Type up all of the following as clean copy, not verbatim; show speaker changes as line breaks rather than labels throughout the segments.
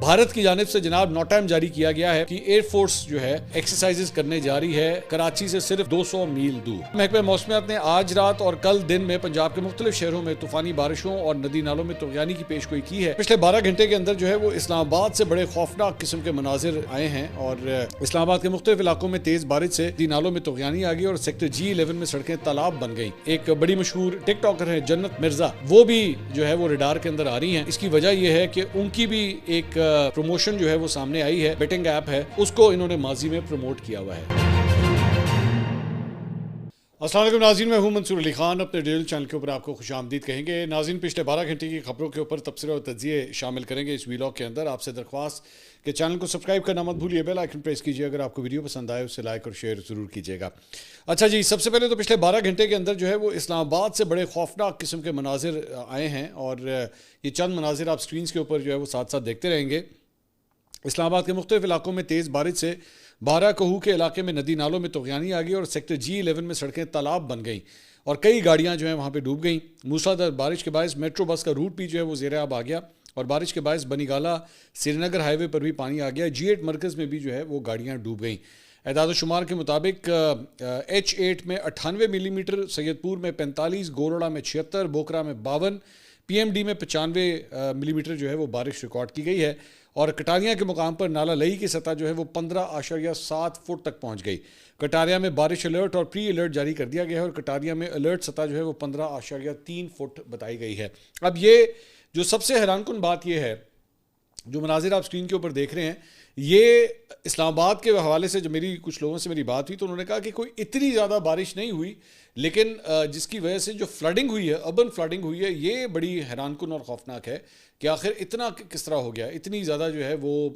بھارت کی جانب سے جناب نوٹائم جاری کیا گیا ہے کہ ایئر فورس جو ہے ایکسرسائزز کرنے جا رہی ہے کراچی سے صرف 200 میل دور۔ محکمہ موسمیات نے آج رات اور کل دن میں پنجاب کے مختلف شہروں میں طوفانی بارشوں اور ندی نالوں میں طغیانی کی پیش گوئی کی ہے۔ پچھلے 12 گھنٹے کے اندر جو ہے وہ اسلام آباد سے بڑے خوفناک قسم کے مناظر آئے ہیں اور اسلام آباد کے مختلف علاقوں میں تیز بارش سے ندی نالوں میں طغیانی آ گئی اور سیکٹر G11 میں سڑکیں تالاب بن گئیں۔ ایک بڑی مشہور ٹک ٹاکر ہے جنت مرزا، وہ بھی جو ہے وہ ریڈار کے اندر آ رہی ہیں۔ اس کی وجہ یہ ہے کہ ان کی بھی ایک پروموشن جو ہے وہ سامنے آئی ہے، بیٹنگ ایپ ہے، اس کو انہوں نے ماضی میں پروموٹ کیا ہوا ہے۔ السلام علیکم ناظرین، میں ہوں منصور علی خان، اپنے ڈیل چینل کے اوپر آپ کو خوش آمدید کہیں گے۔ ناظرین، پچھلے 12 گھنٹے کی خبروں کے اوپر تبصرے اور تجزیے شامل کریں گے اس ویلاگ کے اندر۔ آپ سے درخواست کہ چینل کو سبسکرائب کرنا مت بھولیے، بیل آئیکن پریس کیجیے، اگر آپ کو ویڈیو پسند آئے اسے لائک اور شیئر ضرور کیجیے گا۔ اچھا جی، سب سے پہلے تو پچھلے 12 گھنٹے کے اندر جو ہے وہ اسلام آباد سے بڑے خوفناک قسم کے مناظر آئے ہیں اور یہ چند مناظر آپ سکرینز کے اوپر جو ہے وہ ساتھ ساتھ دیکھتے رہیں گے۔ اسلام آباد کے مختلف علاقوں میں تیز بارش سے بارہ کہو کے علاقے میں ندی نالوں میں طغیانی آ گئی اور سیکٹر G11 میں سڑکیں تالاب بن گئیں اور کئی گاڑیاں جو ہیں وہاں پہ ڈوب گئیں۔ موسلادھار بارش کے باعث میٹرو بس کا روٹ بھی جو ہے وہ زیر آب آ گیا اور بارش کے باعث بنی گالہ سری نگر ہائی وے پر بھی پانی آ گیا۔ G8 مرکز میں بھی جو ہے وہ گاڑیاں ڈوب گئیں۔ اعداد و شمار کے مطابق H8 میں 98 ملی میٹر، سید پور میں 45، گولڑا میں 76، بوکرا میں 52، PMD میں 95 ملی میٹر جو ہے وہ بارش ریکارڈ کی گئی ہے اور کٹاریاں کے مقام پر نالہ لئی کی سطح جو ہے وہ 15.7 فٹ تک پہنچ گئی۔ کٹاریاں میں بارش الرٹ اور پری الرٹ جاری کر دیا گیا ہے اور کٹاریاں میں الرٹ سطح جو ہے وہ 15.3 فٹ بتائی گئی ہے۔ اب یہ جو سب سے حیران کن بات یہ ہے، جو مناظر آپ سکرین کے اوپر دیکھ رہے ہیں، یہ اسلام آباد کے حوالے سے جو کچھ لوگوں سے میری بات ہوئی تو انہوں نے کہا کہ کوئی اتنی زیادہ بارش نہیں ہوئی، لیکن جس کی وجہ سے جو فلڈنگ ہوئی ہے، اربن فلڈنگ ہوئی ہے، یہ بڑی حیران کن اور خوفناک ہے کہ آخر اتنا کس طرح ہو گیا، اتنی زیادہ جو ہے وہ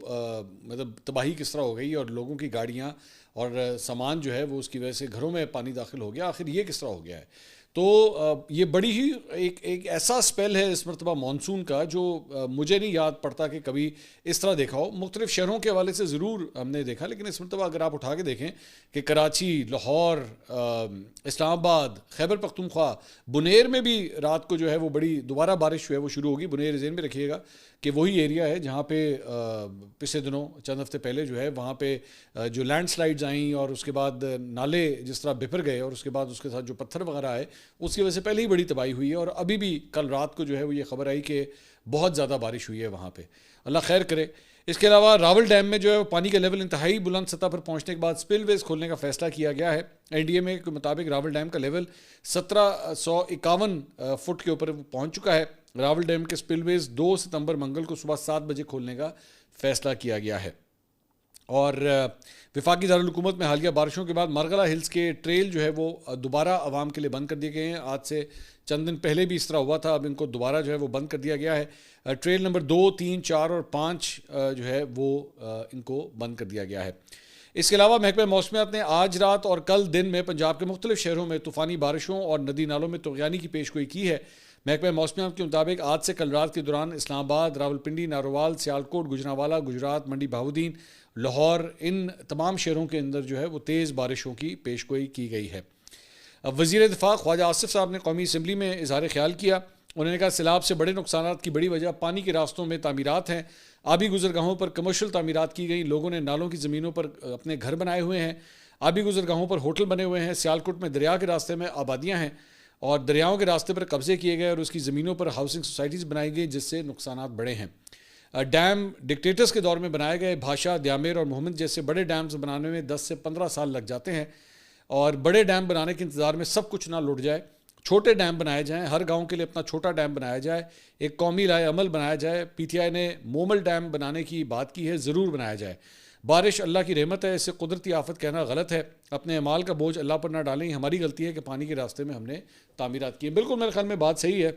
مطلب تباہی کس طرح ہو گئی اور لوگوں کی گاڑیاں اور سامان جو ہے وہ اس کی وجہ سے گھروں میں پانی داخل ہو گیا، آخر یہ کس طرح ہو گیا ہے۔ تو یہ بڑی ہی ایک ایسا سپیل ہے اس مرتبہ مانسون کا جو مجھے نہیں یاد پڑتا کہ کبھی اس طرح دیکھا ہو۔ مختلف شہروں کے حوالے سے ضرور ہم نے دیکھا، لیکن اس مرتبہ اگر آپ اٹھا کے دیکھیں کہ کراچی، لاہور، اسلام آباد، خیبر پختونخوا، بنیر میں بھی رات کو جو ہے وہ بڑی دوبارہ بارش جو ہے وہ شروع ہوگی۔ بنیر ذہن میں رکھیے گا کہ وہی ایریا ہے جہاں پہ پچھلے دنوں چند ہفتے پہلے جو ہے وہاں پہ جو لینڈ سلائڈز آئیں اور اس کے بعد نالے جس طرح بپھر گئے اور اس کے بعد اس کے ساتھ جو پتھر وغیرہ آئے، اس کی وجہ سے پہلے ہی بڑی تباہی ہوئی ہے اور ابھی بھی کل رات کو جو ہے وہ یہ خبر آئی کہ بہت زیادہ بارش ہوئی ہے وہاں پہ، اللہ خیر کرے۔ اس کے علاوہ راول ڈیم میں جو ہے پانی کا لیول انتہائی بلند سطح پر پہنچنے کے بعد سپل ویز کھولنے کا فیصلہ کیا گیا ہے۔ NDMA کے مطابق راول ڈیم کا لیول 1751 فٹ کے اوپر پہنچ چکا ہے۔ راول ڈیم کے سپل ویز 2 ستمبر منگل کو صبح 7 بجے کھولنے کا فیصلہ کیا گیا ہے۔ اور وفاقی دارالحکومت میں حالیہ بارشوں کے بعد مرغلہ ہلز کے ٹریل جو ہے وہ دوبارہ عوام کے لیے بند کر دیے گئے ہیں۔ آج سے چند دن پہلے بھی اس طرح ہوا تھا، اب ان کو دوبارہ جو ہے وہ بند کر دیا گیا ہے۔ ٹریل نمبر 2، 3، 4 اور 5 جو ہے وہ ان کو بند کر دیا گیا ہے۔ اس کے علاوہ محکمہ موسمیات نے آج رات اور کل دن میں پنجاب کے مختلف شہروں میں طوفانی بارشوں اور ندی نالوں میں طغیانی کی پیش گوئی کی ہے۔ محکمہ موسمیات کے مطابق آج سے کل رات کے دوران اسلام آباد، راولپنڈی، نارووال، سیالکوٹ، گجرانوالہ، گجرات، منڈی بہاؤدین، لاہور، ان تمام شہروں کے اندر جو ہے وہ تیز بارشوں کی پیش گوئی کی گئی ہے۔ وزیر دفاع خواجہ آصف صاحب نے قومی اسمبلی میں اظہار خیال کیا۔ انہوں نے کہا سیلاب سے بڑے نقصانات کی بڑی وجہ پانی کے راستوں میں تعمیرات ہیں۔ آبی گزرگاہوں پر کمرشل تعمیرات کی گئیں، لوگوں نے نالوں کی زمینوں پر اپنے گھر بنائے ہوئے ہیں، آبی گزرگاہوں پر ہوٹل بنے ہوئے ہیں۔ سیالکوٹ میں دریا کے راستے میں آبادیاں ہیں اور دریاؤں کے راستے پر قبضے کیے گئے اور اس کی زمینوں پر ہاؤسنگ سوسائٹیز بنائی گئی جس سے نقصانات بڑے ہیں۔ ڈیم ڈکٹیٹرز کے دور میں بنائے گئے، بھاشا، دیامیر اور محمد جیسے بڑے ڈیمز بنانے میں 10 سے 15 سال لگ جاتے ہیں اور بڑے ڈیم بنانے کے انتظار میں سب کچھ نہ لٹ جائے، چھوٹے ڈیم بنائے جائیں، ہر گاؤں کے لیے اپنا چھوٹا ڈیم بنایا جائے، ایک قومی لائحہ عمل بنایا جائے۔ PTI نے مومل ڈیم بنانے کی بات کی ہے، ضرور بنایا جائے۔ بارش اللہ کی رحمت ہے، اسے قدرتی آفت کہنا غلط ہے۔ اپنے اعمال کا بوجھ اللہ پر نہ ڈالیں، ہماری غلطی ہے کہ پانی کے راستے میں ہم نے تعمیرات کی ہیں۔ بالکل میرے خیال میں بات صحیح ہے،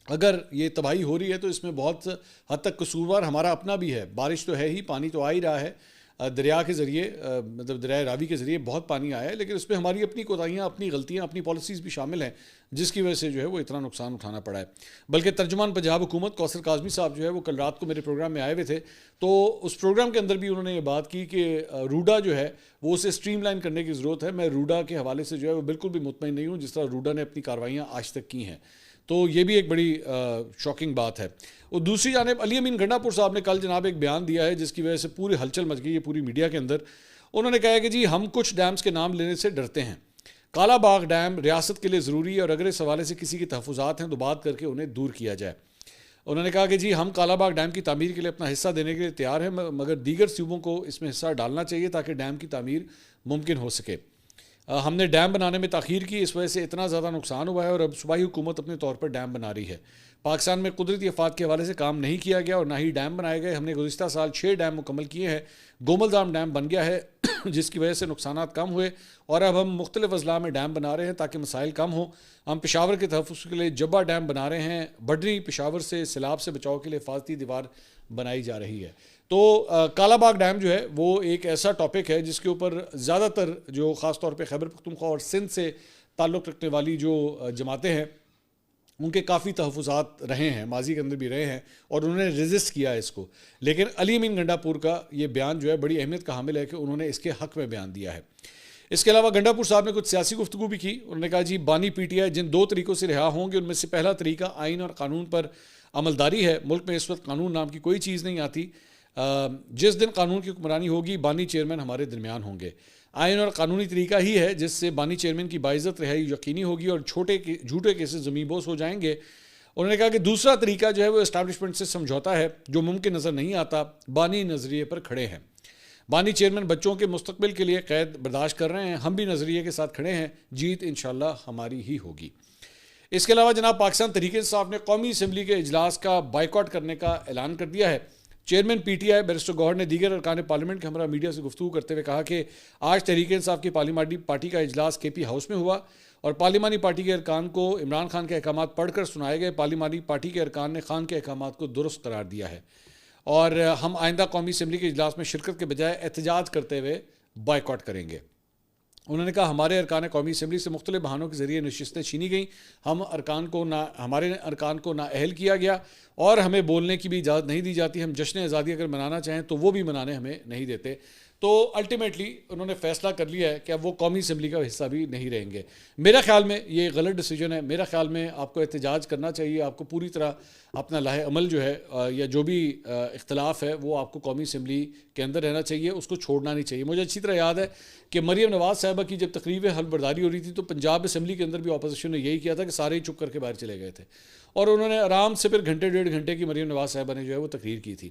اگر یہ تباہی ہو رہی ہے تو اس میں بہت حد تک قصوروار ہمارا اپنا بھی ہے۔ بارش تو ہے ہی، پانی تو آ ہی رہا ہے، دریا کے ذریعے مطلب دریائے راوی کے ذریعے بہت پانی آیا ہے، لیکن اس میں ہماری اپنی کوتاہیاں، اپنی غلطیاں، اپنی پالیسیز بھی شامل ہیں جس کی وجہ سے جو ہے وہ اتنا نقصان اٹھانا پڑا ہے۔ بلکہ ترجمان پنجاب حکومت کوثر کاظمی صاحب جو ہے وہ کل رات کو میرے پروگرام میں آئے ہوئے تھے، تو اس پروگرام کے اندر بھی انہوں نے یہ بات کی کہ روڈا جو ہے وہ اسے اسٹریم لائن کرنے کی ضرورت ہے۔ میں روڈا کے حوالے سے جو ہے وہ بالکل بھی مطمئن نہیں ہوں جس طرح روڈا نے اپنی کاروائیاں آج تک کی ہیں۔ تو یہ بھی ایک بڑی شاکنگ بات ہے. اور دوسری جانب علی امین گنڈا پور صاحب نے کل جناب ایک بیان دیا ہے جس کی وجہ سے پوری ہلچل مچ گئی ہے پوری میڈیا کے اندر. انہوں نے کہا ہے کہ جی ہم کچھ ڈیمز کے نام لینے سے ڈرتے ہیں. کالا باغ ڈیم ریاست کے لیے ضروری ہے اور اگر اس حوالے سے کسی کے تحفظات ہیں تو بات کر کے انہیں دور کیا جائے. انہوں نے کہا کہ جی ہم کالا باغ ڈیم کی تعمیر کے لیے اپنا حصہ دینے کے لیے تیار ہیں مگر دیگر صوبوں کو اس میں حصہ ڈالنا چاہیے تاکہ ڈیم کی تعمیر ممکن ہو سکے. ہم نے ڈیم بنانے میں تاخیر کی, اس وجہ سے اتنا زیادہ نقصان ہوا ہے اور اب صوبائی حکومت اپنے طور پر ڈیم بنا رہی ہے. پاکستان میں قدرتی آفات کے حوالے سے کام نہیں کیا گیا اور نہ ہی ڈیم بنائے گئے. ہم نے گزشتہ سال 6 ڈیم مکمل کیے ہیں. گومل دام ڈیم بن گیا ہے جس کی وجہ سے نقصانات کم ہوئے اور اب ہم مختلف اضلاع میں ڈیم بنا رہے ہیں تاکہ مسائل کم ہوں. ہم پشاور کے تحفظ کے لیے جبہ ڈیم بنا رہے ہیں. بڈری پشاور سے سیلاب سے بچاؤ کے لیے حفاظتی دیوار بنائی جا رہی ہے. تو کالا باغ ڈیم جو ہے وہ ایک ایسا ٹاپک ہے جس کے اوپر زیادہ تر جو خاص طور پہ خیبر پختونخوا اور سندھ سے تعلق رکھنے والی جو جماعتیں ہیں ان کے کافی تحفظات رہے ہیں, ماضی کے اندر بھی رہے ہیں اور انہوں نے ریزسٹ کیا اس کو. لیکن علی امین گنڈا پور کا یہ بیان جو ہے بڑی اہمیت کا حامل ہے کہ انہوں نے اس کے حق میں بیان دیا ہے. اس کے علاوہ گنڈا پور صاحب نے کچھ سیاسی گفتگو بھی کی. انہوں نے کہا جی بانی پی ٹی آئی جن 2 طریقوں سے رہا ہوں گے ان میں سے پہلا طریقہ آئین اور قانون پر عملداری ہے. ملک میں اس وقت قانون نام کی کوئی چیز نہیں آتی. جس دن قانون کی حکمرانی ہوگی بانی چیئرمین ہمارے درمیان ہوں گے. آئین اور قانونی طریقہ ہی ہے جس سے بانی چیئرمین کی باعزت رہائی یقینی ہوگی اور جھوٹے کیسز زمین بوس ہو جائیں گے. انہوں نے کہا کہ دوسرا طریقہ جو ہے وہ اسٹیبلشمنٹ سے سمجھوتا ہے جو ممکن نظر نہیں آتا. بانی نظریے پر کھڑے ہیں. بانی چیئرمین بچوں کے مستقبل کے لیے قید برداشت کر رہے ہیں. ہم بھی نظریے کے ساتھ کھڑے ہیں. جیت انشاءاللہ ہماری ہی ہوگی. اس کے علاوہ جناب پاکستان تحریک انصاف نے قومی اسمبلی کے اجلاس کا بائیکاٹ کرنے کا اعلان کر دیا ہے. Chairman PTI barrister Gohar نے دیگر ارکان پارلیمنٹ کے ہمراہ میڈیا سے گفتگو کرتے ہوئے کہا کہ آج تحریک انصاف کی پارلیمانی پارٹی کا اجلاس کے پی ہاؤس میں ہوا اور پارلیمانی پارٹی کے ارکان کو عمران خان کے احکامات پڑھ کر سنائے گئے. پارلیمانی پارٹی کے ارکان نے خان کے احکامات کو درست قرار دیا ہے اور ہم آئندہ قومی اسمبلی کے اجلاس میں شرکت کے بجائے احتجاج کرتے ہوئے بائیکاٹ کریں گے. انہوں نے کہا ہمارے ارکان قومی اسمبلی سے مختلف بہانوں کے ذریعے نشستیں چھینی گئیں. ہمارے ارکان کو نااہل کیا گیا اور ہمیں بولنے کی بھی اجازت نہیں دی جاتی. ہم جشن آزادی اگر منانا چاہیں تو وہ بھی منانے ہمیں نہیں دیتے. تو الٹیمیٹلی انہوں نے فیصلہ کر لیا ہے کہ اب وہ قومی اسمبلی کا حصہ بھی نہیں رہیں گے. میرا خیال میں یہ غلط ڈیسیجن ہے. میرا خیال میں آپ کو احتجاج کرنا چاہیے. آپ کو پوری طرح اپنا لاہ عمل جو ہے یا جو بھی اختلاف ہے وہ آپ کو قومی اسمبلی کے اندر رہنا چاہیے, اس کو چھوڑنا نہیں چاہیے. مجھے اچھی طرح یاد ہے کہ مریم نواز صاحبہ کی جب تقریب حلف برداری ہو رہی تھی تو پنجاب اسمبلی کے اندر بھی اپوزیشن نے یہی کیا تھا کہ سارے ہی چپ کر کے باہر چلے گئے تھے اور انہوں نے آرام سے پھر گھنٹے 1.5 گھنٹے کی مریم نواز صاحبہ نے جو ہے وہ تقریر کی تھی.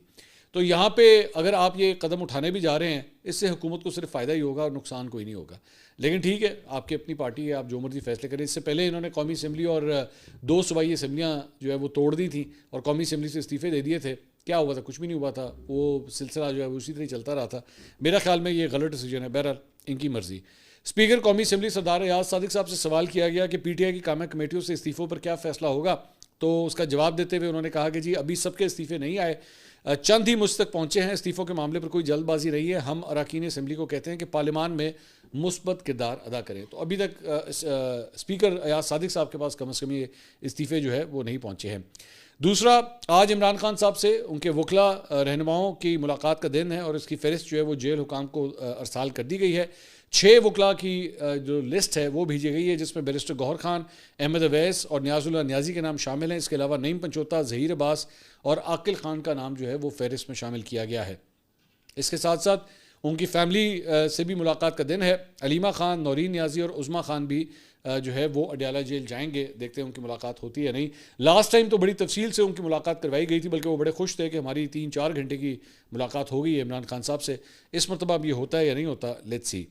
تو یہاں پہ اگر آپ یہ قدم اٹھانے بھی جا رہے ہیں اس سے حکومت کو صرف فائدہ ہی ہوگا اور نقصان کوئی نہیں ہوگا. لیکن ٹھیک ہے, آپ کی اپنی پارٹی ہے, آپ جو مرضی فیصلے کریں. اس سے پہلے انہوں نے قومی اسمبلی اور 2 صوبائی اسمبلیاں جو ہے وہ توڑ دی تھیں اور قومی اسمبلی سے استعفے دے دیے تھے. کیا ہوا تھا؟ کچھ بھی نہیں ہوا تھا. وہ سلسلہ جو ہے وہ اسی طرح چلتا رہا تھا. میرا خیال میں یہ غلط ڈیسیجن ہے. بہرحال ان کی مرضی. اسپیکر قومی اسمبلی سردار ریاض صادق صاحب سے سوال کیا گیا کہ پی ٹی آئی کی قائمہ کمیٹیوں سے استعفوں پر کیا فیصلہ ہوگا. تو اس کا جواب دیتے ہوئے انہوں نے کہا کہ جی ابھی سب کے استعفے نہیں آئے, چند ہی مجھ تک پہنچے ہیں. استعفوں کے معاملے پر کوئی جلد بازی رہی ہے. ہم اراکین اسمبلی کو کہتے ہیں کہ پارلیمان میں مثبت کردار ادا کریں. تو ابھی تک اسپیکر ایاز صادق صاحب کے پاس کم از کم یہ استعفے جو ہے وہ نہیں پہنچے ہیں. دوسرا, آج عمران خان صاحب سے ان کے وکلا رہنماؤں کی ملاقات کا دن ہے اور اس کی فہرست جو ہے وہ جیل حکام کو ارسال کر دی گئی ہے. 6 وکلا کی جو لسٹ ہے وہ بھیجی گئی ہے جس میں بیرسٹر گوہر خان, احمد اویس اور نیاز اللہ نیازی کے نام شامل ہیں. اس کے علاوہ نعیم پنچوتا, ظہیر عباس اور عاقل خان کا نام جو ہے وہ فہرست میں شامل کیا گیا ہے. اس کے ساتھ ساتھ ان کی فیملی سے بھی ملاقات کا دن ہے. علیمہ خان, نورین نیازی اور عظمیٰ خان بھی جو ہے وہ اڈیالہ جیل جائیں گے. دیکھتے ہیں ان کی ملاقات ہوتی ہے نہیں. لاسٹ ٹائم تو بڑی تفصیل سے ان کی ملاقات کروائی گئی تھی, بلکہ وہ بڑے خوش تھے کہ ہماری 3-4 گھنٹے کی ملاقات ہو گئی ہے عمران خان صاحب سے. اس مرتبہ اب یہ ہوتا ہے یا نہیں ہوتا, لیٹس سی.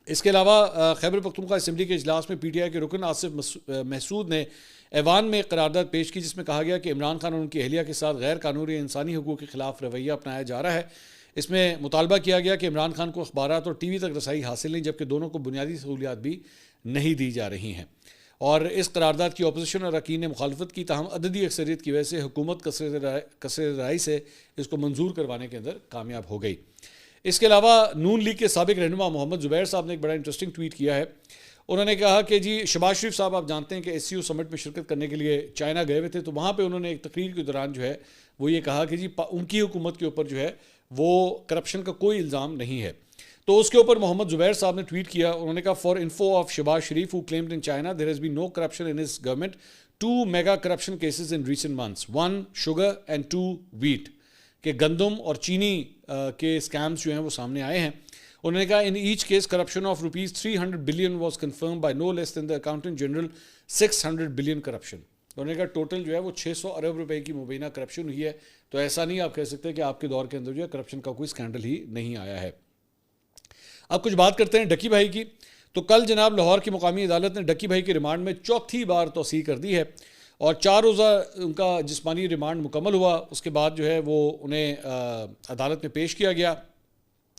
اس کے علاوہ خیبر پختونخوا اسمبلی کے اجلاس میں پی ٹی آئی کے رکن آصف محسود نے ایوان میں قرارداد پیش کی جس میں کہا گیا کہ عمران خان اور ان کی اہلیہ کے ساتھ غیر قانونی انسانی حقوق کے خلاف رویہ اپنایا جا رہا ہے. اس میں مطالبہ کیا گیا کہ عمران خان کو اخبارات اور ٹی وی تک رسائی حاصل نہیں, جبکہ دونوں کو بنیادی سہولیات بھی نہیں دی جا رہی ہیں. اور اس قرارداد کی اپوزیشن اور اراکین نے مخالفت کی, تاہم عددی اکثریت کی وجہ سے حکومت کثرت رائے سے اس کو منظور کروانے کے اندر کامیاب ہو گئی. اس کے علاوہ نون لیگ کے سابق رہنما محمد زبیر صاحب نے ایک بڑا انٹرسٹنگ ٹویٹ کیا ہے. انہوں نے کہا کہ جی شہباز شریف صاحب آپ جانتے ہیں کہ ایس سی او سمٹ میں شرکت کرنے کے لیے چائنا گئے ہوئے تھے, تو وہاں پہ انہوں نے ایک تقریر کے دوران جو ہے وہ یہ کہا کہ جی ان کی حکومت کے اوپر جو ہے وہ کرپشن کا کوئی الزام نہیں ہے. تو اس کے اوپر محمد زبیر صاحب نے ٹویٹ کیا. انہوں نے کہا for info of Shahbaz Sharif who claimed in China there has been no corruption in his government 2 mega corruption cases in recent months, 1 sugar and 2 wheat, کہ گندم اور چینی کے اسکیمز جو ہیں وہ سامنے آئے ہیں. انہوں نے کہا in each case corruption of rupees 300 billion was confirmed by no less than the accountant general 600 billion corruption. انہوں نے کہا ٹوٹل جو ہے وہ 600 ارب روپے کی مبینہ کرپشن ہوئی ہے. تو ایسا نہیں آپ کہہ سکتے کہ آپ کے دور کے اندر جو ہے کرپشن کا کوئی اسکینڈل ہی نہیں آیا ہے. اب کچھ بات کرتے ہیں ڈکی بھائی کی. تو کل جناب لاہور کی مقامی عدالت نے ڈکی بھائی کی ریمانڈ میں چوتھی بار توسیع کر دی ہے اور 4 روزہ ان کا جسمانی ریمانڈ مکمل ہوا. اس کے بعد جو ہے وہ انہیں عدالت میں پیش کیا گیا,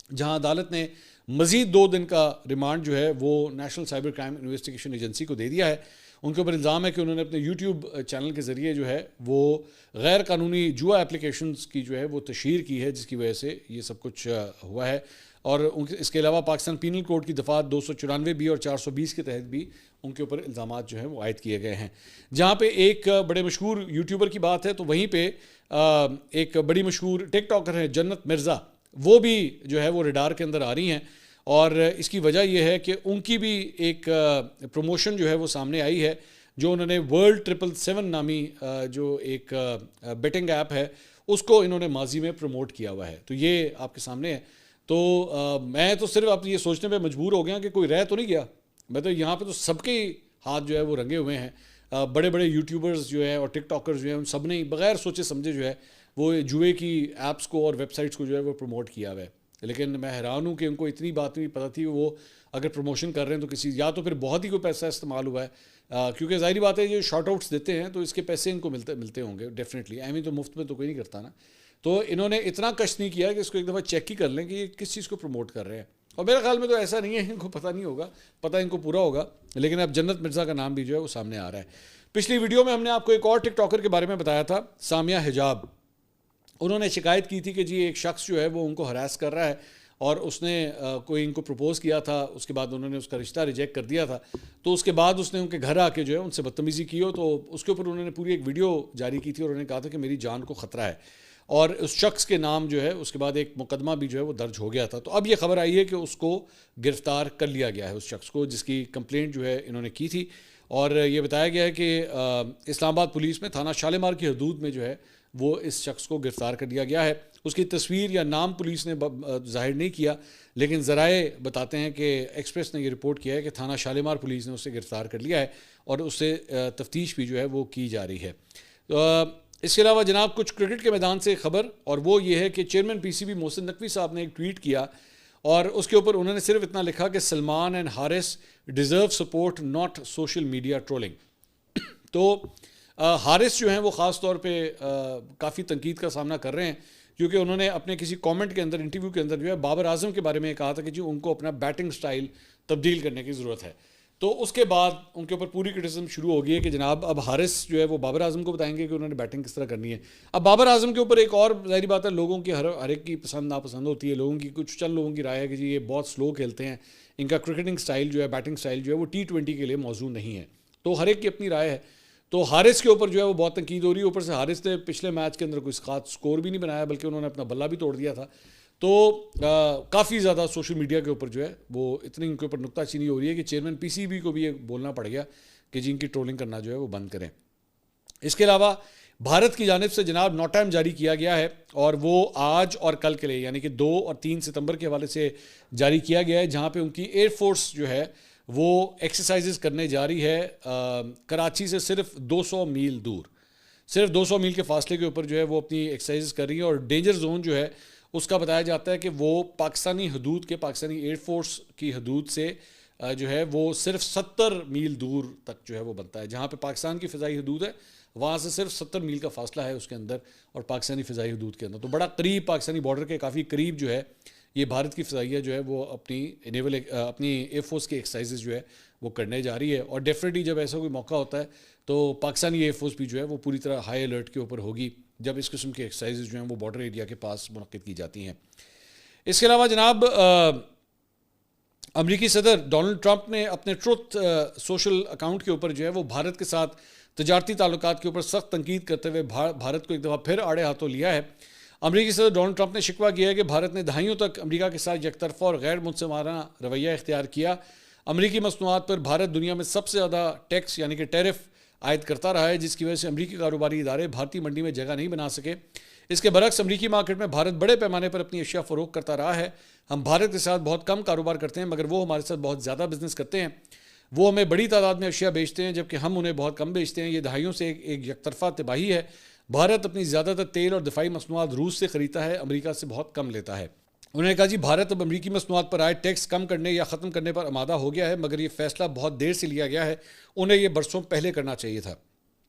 جہاں عدالت نے مزید 2 دن کا ریمانڈ جو ہے وہ national cyber crime investigation agency کو دے دیا ہے. ان کے اوپر الزام ہے کہ انہوں نے اپنے یوٹیوب چینل کے ذریعے جو ہے وہ غیر قانونی جوا اپلیکیشنز کی جو ہے وہ تشہیر کی ہے, جس کی وجہ سے یہ سب کچھ ہوا ہے. اور اس کے علاوہ پاکستان پینل کوڈ کی دفعات 294 بھی اور 420 کے تحت بھی ان کے اوپر الزامات جو ہیں وہ عائد کیے گئے ہیں. جہاں پہ ایک بڑے مشہور یوٹیوبر کی بات ہے تو وہیں پہ ایک بڑی مشہور ٹک ٹاکر ہے جنت مرزا, وہ بھی جو ہے وہ ریڈار کے اندر آ رہی ہیں. اور اس کی وجہ یہ ہے کہ ان کی بھی ایک پروموشن جو ہے وہ سامنے آئی ہے, جو انہوں نے ورلڈ 777 نامی جو ایک بیٹنگ ایپ ہے اس کو انہوں نے ماضی میں پروموٹ کیا ہوا ہے. تو یہ آپ کے سامنے ہے. تو میں تو صرف آپ یہ سوچنے پہ مجبور ہو گیا کہ کوئی رہ تو نہیں گیا. میں تو یہاں پہ تو سب کے ہاتھ جو ہے وہ رنگے ہوئے ہیں. بڑے بڑے یوٹیوبرز جو ہیں اور ٹک ٹاکرز جو ہیں ان سب نے بغیر سوچے سمجھے جو ہے وہ جوئے کی ایپس کو اور ویب سائٹس کو جو ہے وہ پروموٹ کیا ہوا ہے. لیکن میں حیران ہوں کہ ان کو اتنی بات نہیں پتہ تھی. وہ اگر پروموشن کر رہے ہیں تو کسی یا تو پھر بہت ہی کوئی پیسہ استعمال ہوا ہے, کیونکہ ظاہری بات ہے یہ شارٹ آؤٹس دیتے ہیں تو اس کے پیسے ان کو ملتے ہوں گے ڈیفینیٹلی. ایمی تو مفت میں تو کوئی نہیں کرتا نا. تو انہوں نے اتنا کشٹ نہیں کیا کہ اس کو ایک دفعہ چیک ہی کر لیں کہ یہ کس چیز کو پروموٹ کر رہے ہیں. اور میرے خیال میں تو ایسا نہیں ہے, ان کو پتہ نہیں ہوگا, پتہ ان کو پورا ہوگا. لیکن اب جنت مرزا کا نام بھی جو ہے وہ سامنے آ رہا ہے. پچھلی ویڈیو میں ہم نے آپ کو ایک اور ٹک ٹاکر کے بارے میں بتایا تھا, سامیہ حجاب. انہوں نے شکایت کی تھی کہ جی ایک شخص جو ہے وہ ان کو ہراس کر رہا ہے اور اس نے کوئی ان کو پروپوز کیا تھا, اس کے بعد انہوں نے اس کا رشتہ ریجیکٹ کر دیا تھا. تو اس کے بعد اس نے ان کے گھر آ کے جو ہے ان سے بدتمیزی کی ہو, تو اس کے اوپر انہوں نے پوری ایک ویڈیو جاری کی تھی اور انہوں نے کہا تھا کہ میری جان کو خطرہ ہے. اور اس شخص کے نام جو ہے اس کے بعد ایک مقدمہ بھی جو ہے وہ درج ہو گیا تھا. تو اب یہ خبر آئی ہے کہ اس کو گرفتار کر لیا گیا ہے, اس شخص کو جس کی کمپلینٹ جو ہے انہوں نے کی تھی. اور یہ بتایا گیا ہے کہ اسلام آباد پولیس میں تھانہ شالیمار کی حدود میں جو ہے وہ اس شخص کو گرفتار کر لیا گیا ہے. اس کی تصویر یا نام پولیس نے ظاہر نہیں کیا, لیکن ذرائع بتاتے ہیں کہ ایکسپریس نے یہ رپورٹ کیا ہے کہ تھانہ شالیمار پولیس نے اسے گرفتار کر لیا ہے اور اس سے تفتیش بھی جو ہے وہ کی جا رہی ہے. اس کے علاوہ جناب کچھ کرکٹ کے میدان سے خبر, اور وہ یہ ہے کہ chairman P C B Mohsin Naqvi صاحب نے ایک ٹویٹ کیا اور اس کے اوپر انہوں نے صرف اتنا لکھا کہ Salman and Haris deserve support not social media trolling. تو حارث جو ہیں وہ خاص طور پہ کافی تنقید کا سامنا کر رہے ہیں, کیونکہ انہوں نے اپنے کسی کامنٹ کے اندر انٹرویو کے اندر جو ہے بابر اعظم کے بارے میں کہا تھا کہ جی ان کو اپنا بیٹنگ سٹائل تبدیل کرنے کی ضرورت ہے. تو اس کے بعد ان کے اوپر پوری کرٹیسزم شروع ہو گئی ہے کہ جناب اب حارث جو ہے وہ بابر اعظم کو بتائیں گے کہ انہوں نے بیٹنگ کس طرح کرنی ہے. اب بابر اعظم کے اوپر ایک اور ظاہری بات ہے, لوگوں کی ہر ایک کی پسند ناپسند ہوتی ہے. لوگوں کی کچھ چند لوگوں کی رائے ہے کہ جی یہ بہت سلو کھیلتے ہیں, ان کا کرکٹنگ سٹائل جو ہے بیٹنگ سٹائل جو ہے وہ T20 کے لیے موزوں نہیں ہے. تو ہر ایک کی اپنی رائے ہے. تو حارث کے اوپر جو ہے وہ بہت تنقید ہو رہی ہے. اوپر سے حارث نے پچھلے میچ کے اندر کوئی خاص سکور بھی نہیں بنایا, بلکہ انہوں نے اپنا بلہ بھی توڑ دیا تھا. تو کافی زیادہ سوشل میڈیا کے اوپر جو ہے وہ اتنی ان کے اوپر نکتہ چینی ہو رہی ہے کہ چیئرمین پی سی بی کو بھی یہ بولنا پڑ گیا کہ جن کی ٹرولنگ کرنا جو ہے وہ بند کریں. اس کے علاوہ بھارت کی جانب سے جناب نو ٹائم جاری کیا گیا ہے, اور وہ آج اور کل کے لیے یعنی کہ 2 اور 3 ستمبر کے حوالے سے جاری کیا گیا ہے, جہاں پہ ان کی ایئر فورس جو ہے وہ ایکسرسائزز کرنے جا رہی ہے کراچی سے صرف 200 میل دور, صرف 200 میل کے فاصلے کے اوپر جو ہے وہ اپنی ایکسرسائزز کر رہی ہے. اور ڈینجر زون جو ہے اس کا بتایا جاتا ہے کہ وہ پاکستانی حدود کے, پاکستانی ایئر فورس کی حدود سے جو ہے وہ صرف 70 میل دور تک جو ہے وہ بنتا ہے. جہاں پہ پاکستان کی فضائی حدود ہے وہاں سے صرف 70 میل کا فاصلہ ہے اس کے اندر اور پاکستانی فضائی حدود کے اندر. تو بڑا قریب, پاکستانی بارڈر کے کافی قریب جو ہے یہ بھارت کی فضائیہ جو ہے وہ اپنی ایئر فورس کی ایکسرسائزز جو ہے وہ کرنے جا رہی ہے. اور ڈیفینیٹلی جب ایسا کوئی موقع ہوتا ہے تو پاکستانی ایئر فورس بھی جو ہے وہ پوری طرح ہائی الرٹ کے اوپر ہوگی جب اس قسم کی ایکسرسائزز جو ہیں وہ بارڈر ایریا کے پاس منعقد کی جاتی ہیں. اس کے علاوہ جناب امریکی صدر ڈونلڈ ٹرمپ نے اپنے ٹروتھ سوشل اکاؤنٹ کے اوپر جو ہے وہ بھارت کے ساتھ تجارتی تعلقات کے اوپر سخت تنقید کرتے ہوئے بھارت کو ایک دفعہ پھر آڑے ہاتھوں لیا ہے. امریکی صدر ڈونلڈ ٹرمپ نے شکوہ کیا ہے کہ بھارت نے دہائیوں تک امریکہ کے ساتھ یک طرفہ اور غیر منصفانہ رویہ اختیار کیا. امریکی مصنوعات پر بھارت دنیا میں سب سے زیادہ ٹیکس یعنی کہ ٹیرف عائد کرتا رہا ہے، جس کی وجہ سے امریکی کاروباری ادارے بھارتی منڈی میں جگہ نہیں بنا سکے۔ اس کے برعکس امریکی مارکیٹ میں بھارت بڑے پیمانے پر اپنی اشیاء فروخت کرتا رہا ہے۔ ہم بھارت کے ساتھ بہت کم کاروبار کرتے ہیں، مگر وہ ہمارے ساتھ بہت زیادہ بزنس کرتے ہیں۔ وہ ہمیں بڑی تعداد میں اشیاء بیچتے ہیں جبکہ ہم انہیں بہت کم بیچتے ہیں۔ یہ دہائیوں سے ایک یک طرفہ تباہی ہے۔ بھارت اپنی زیادہ تر تیل اور دفاعی مصنوعات روس سے خریدتا ہے، امریکہ سے بہت کم لیتا ہے۔ انہوں نے کہا جی بھارت اب امریکی مصنوعات پر عائد ٹیکس کم کرنے یا ختم کرنے پر آمادہ ہو گیا ہے، مگر یہ فیصلہ بہت دیر سے لیا گیا ہے، انہیں یہ برسوں پہلے کرنا چاہیے تھا۔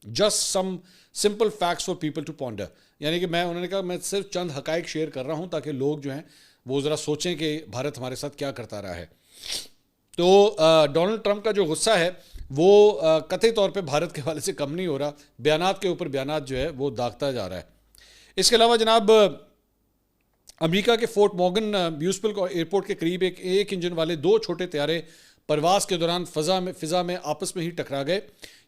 Just some simple facts for people to ponder, یعنی کہ انہوں نے کہا میں صرف چند حقائق شیئر کر رہا ہوں تاکہ لوگ جو ہیں وہ ذرا سوچیں کہ بھارت ہمارے ساتھ کیا کرتا رہا ہے۔ تو ڈونلڈ ٹرمپ کا جو غصہ ہے وہ قطعی طور پہ بھارت کے حوالے سے کم نہیں ہو رہا، بیانات کے اوپر بیانات جو ہے وہ داغتا جا رہا ہے۔ اس کے علاوہ جناب امریکہ کے فورٹ موگن میوسپل ایئرپورٹ کے قریب ایک انجن والے 2 چھوٹے طیارے پرواز کے دوران فضا میں آپس میں ہی ٹکرا گئے۔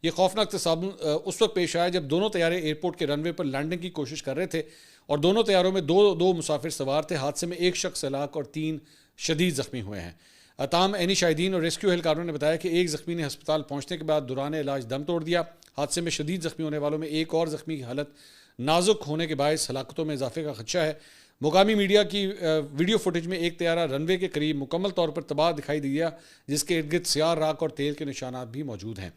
یہ خوفناک تصادم اس وقت پیش آیا جب دونوں طیارے ایئرپورٹ کے رن وے پر لینڈنگ کی کوشش کر رہے تھے اور دونوں طیاروں میں دو مسافر سوار تھے۔ حادثے میں 1 شخص ہلاک اور 3 شدید زخمی ہوئے ہیں۔ تاہم عینی شاہدین اور ریسکیو اہلکاروں نے بتایا کہ ایک زخمی نے ہسپتال پہنچنے کے بعد دوران علاج دم توڑ دیا۔ حادثے میں شدید زخمی ہونے والوں میں ایک اور زخمی کی حالت نازک ہونے کے باعث ہلاکتوں میں اضافے کا خدشہ ہے۔ مقامی میڈیا کی ویڈیو فوٹیج میں ایک طیارہ رن وے کے قریب مکمل طور پر تباہ دکھائی دیا، جس کے ارد گرد سیاہ راکھ اور تیل کے نشانات بھی موجود ہیں۔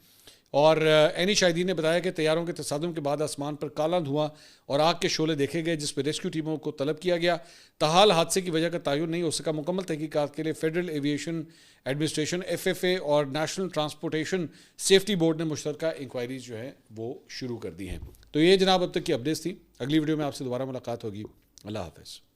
اور عینی شاہدین نے بتایا کہ طیاروں کے تصادم کے بعد آسمان پر کالا دھواں اور آگ کے شعلے دیکھے گئے، جس پہ ریسکیو ٹیموں کو طلب کیا گیا۔ تاحال حادثے کی وجہ کا تعین نہیں ہو سکا۔ مکمل تحقیقات کے لیے فیڈرل ایویشن ایڈمنسٹریشن FAA اور نیشنل ٹرانسپورٹیشن سیفٹی بورڈ نے مشترکہ انکوائریز جو ہیں وہ شروع کر دی ہیں۔ تو یہ جناب اب تک کی اپڈیٹس تھی۔ اگلی ویڈیو میں آپ سے دوبارہ ملاقات ہوگی۔ اللہ حافظ۔